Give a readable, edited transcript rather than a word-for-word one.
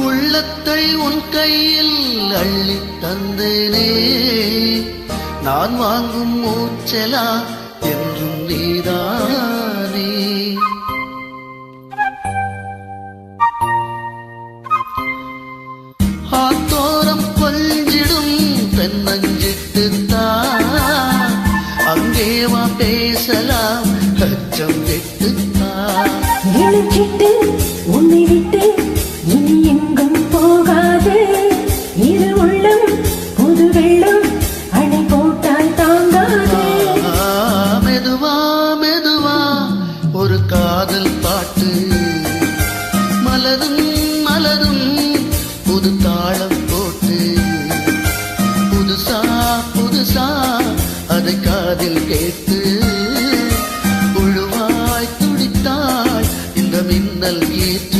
உள்ளத்தை உன் கையில் அள்ளி தந்தேனே, நான் வாங்கும் மூச்சலா என்றும் நீதானே. ஆத்தோரம் கொஞ்சிடும் தென்னஞ்சிட்டுத்தான், அங்கேவா பேசலாம் அச்சம் விட்டுத்தான். விழிச்சிட்டு உன்னை விட்டு இனி எங்கும் போகாது, இரு உள்ளம் புது வெள்ளம் அணை போட்டால் தாங்காது. மெதுவா மெதுவா ஒரு காதல் பாட்டு, மலரும் மலரும் புது தாளம் போட்டு, புதுசா புதுசா அதை காதில் கேட்டு, புழுவாய் துடித்தாய் இந்த மின்னல் கீற்று.